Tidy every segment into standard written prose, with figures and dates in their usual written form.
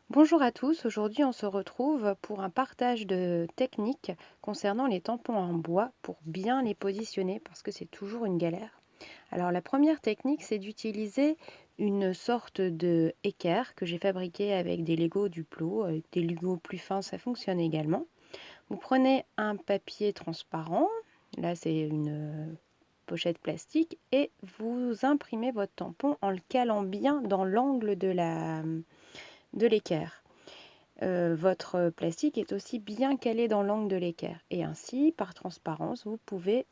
Bonjour à tous, aujourd'hui on se retrouve pour un partage de techniques concernant les tampons en bois pour bien les positionner parce que c'est toujours une galère. Alors la première technique c'est d'utiliser une sorte de équerre que j'ai fabriqué avec des Lego Duplo, avec des Lego plus fins ça fonctionne également. Vous prenez un papier transparent, là c'est une pochette plastique et vous imprimez votre tampon en le calant bien dans l'angle de l'équerre. Votre plastique est aussi bien calé dans l'angle de l'équerre. Et ainsi, par transparence, vous pouvez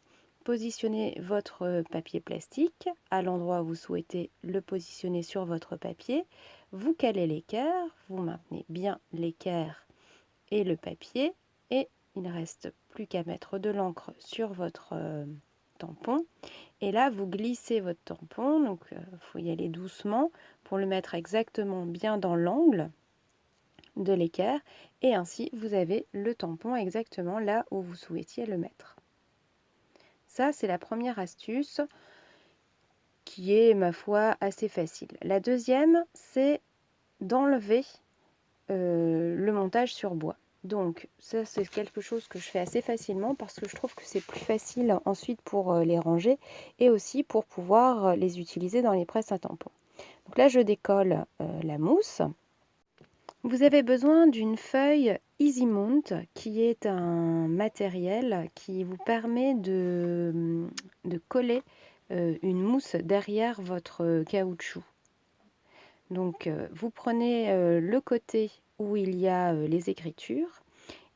positionner votre papier plastique à l'endroit où vous souhaitez le positionner sur votre papier. Vous calez l'équerre, vous maintenez bien l'équerre et le papier et il ne reste plus qu'à mettre de l'encre sur votre tampon. Et là, vous glissez votre tampon, donc il faut y aller doucement pour le mettre exactement bien dans l'angle de l'équerre et ainsi vous avez le tampon exactement là où vous souhaitiez le mettre. Ça, c'est la première astuce qui est, ma foi, assez facile. La deuxième, c'est d'enlever le montage sur bois. Donc ça, c'est quelque chose que je fais assez facilement parce que je trouve que c'est plus facile ensuite pour les ranger et aussi pour pouvoir les utiliser dans les presses à tampons. Donc là, je décolle la mousse. Vous avez besoin d'une feuille EasyMount qui est un matériel qui vous permet de coller une mousse derrière votre caoutchouc. Donc vous prenez le côté où il y a les écritures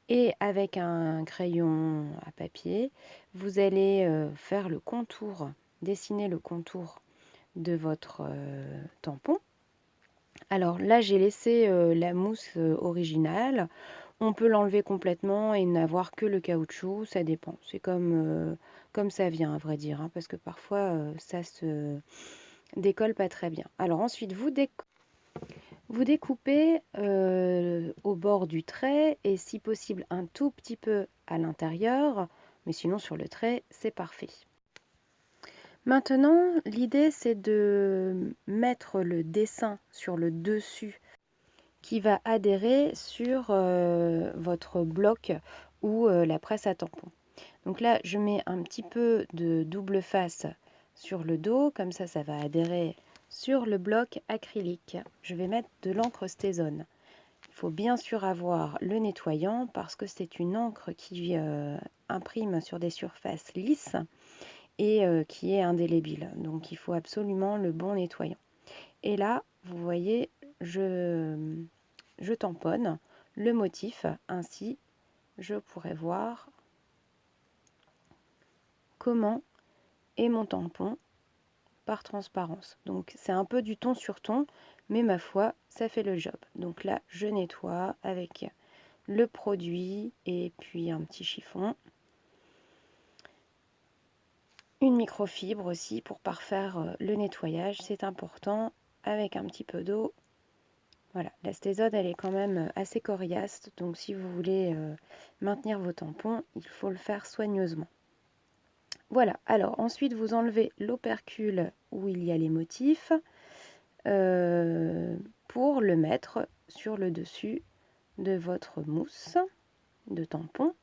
et avec un crayon à papier, vous allez faire le contour, dessiner le contour de votre tampon. Alors là, j'ai laissé la mousse originale. On peut l'enlever complètement et n'avoir que le caoutchouc, ça dépend. C'est comme ça vient, à vrai dire, hein, parce que parfois ça se décolle pas très bien. Alors ensuite, vous découpez au bord du trait et si possible un tout petit peu à l'intérieur, mais sinon sur le trait, c'est parfait. Maintenant, l'idée c'est de mettre le dessin sur le dessus qui va adhérer sur votre bloc ou la presse à tampons. Donc là, je mets un petit peu de double face sur le dos, comme ça va adhérer sur le bloc acrylique. Je vais mettre de l'encre Stézone. Il faut bien sûr avoir le nettoyant parce que c'est une encre qui imprime sur des surfaces lisses et qui est indélébile. Donc il faut absolument le bon nettoyant. Et là, vous voyez, je tamponne le motif, ainsi je pourrai voir comment est mon tampon par transparence. Donc c'est un peu du ton sur ton, mais ma foi, ça fait le job. Donc là, je nettoie avec le produit et puis un petit chiffon. Une microfibre aussi pour parfaire le nettoyage, c'est important, avec un petit peu d'eau. Voilà, la stézone, elle est quand même assez coriace, donc si vous voulez maintenir vos tampons, il faut le faire soigneusement. Voilà, alors ensuite vous enlevez l'opercule où il y a les motifs pour le mettre sur le dessus de votre mousse de tampon.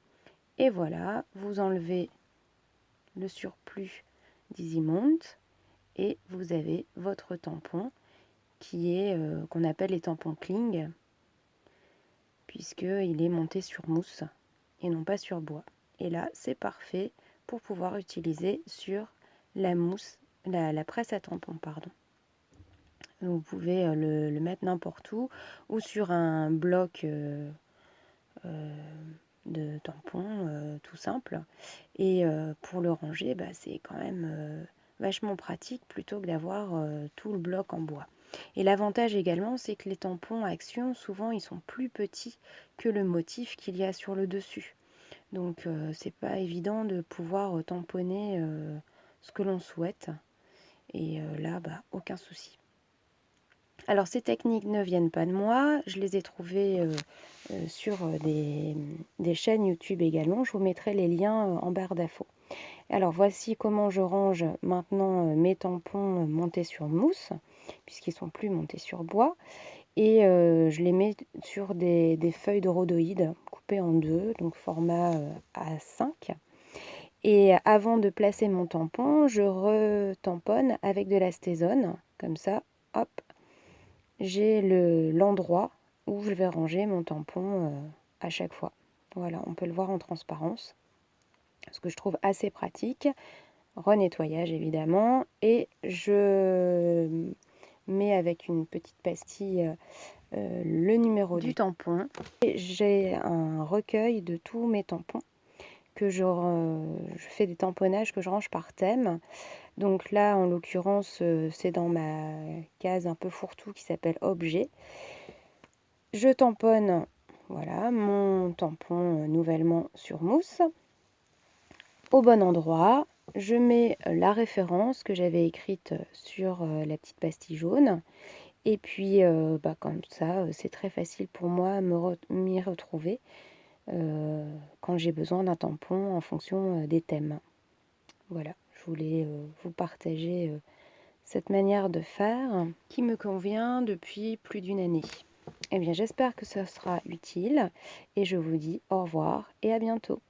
Et voilà, vous enlevez le surplus d'EasyMount et vous avez votre tampon qui est qu'on appelle les tampons Kling puisqu'il est monté sur mousse et non pas sur bois. Et là, c'est parfait pour pouvoir utiliser sur la mousse, la presse à tampons, pardon. Vous pouvez le mettre n'importe où ou sur un bloc de tampons tout simple. Et pour le ranger, bah, c'est quand même vachement pratique plutôt que d'avoir tout le bloc en bois. Et l'avantage également, c'est que les tampons Action, souvent, ils sont plus petits que le motif qu'il y a sur le dessus. Donc, c'est pas évident de pouvoir tamponner ce que l'on souhaite. Et là, bah, aucun souci. Alors, ces techniques ne viennent pas de moi. Je les ai trouvées sur des chaînes YouTube également. Je vous mettrai les liens en barre d'infos. Alors, voici comment je range maintenant mes tampons montés sur mousse, puisqu'ils ne sont plus montés sur bois. et je les mets sur des feuilles de rhodoïde coupées en deux, donc format A5. Et avant de placer mon tampon, je retamponne avec de la stézone, comme ça, hop, j'ai l'endroit où je vais ranger mon tampon à chaque fois. Voilà, on peut le voir en transparence, ce que je trouve assez pratique. Renettoyage évidemment, et je mets avec une petite pastille le numéro du tampon. Et j'ai un recueil de tous mes tampons que je fais des tamponnages que je range par thème. Donc là, en l'occurrence, c'est dans ma case un peu fourre-tout qui s'appelle Objet. Je tamponne, voilà, mon tampon nouvellement sur mousse au bon endroit. Je mets la référence que j'avais écrite sur la petite pastille jaune. Et puis, comme ça, c'est très facile pour moi m'y retrouver quand j'ai besoin d'un tampon en fonction des thèmes. Voilà, je voulais vous partager cette manière de faire qui me convient depuis plus d'une année. Eh bien, j'espère que ça sera utile et je vous dis au revoir et à bientôt.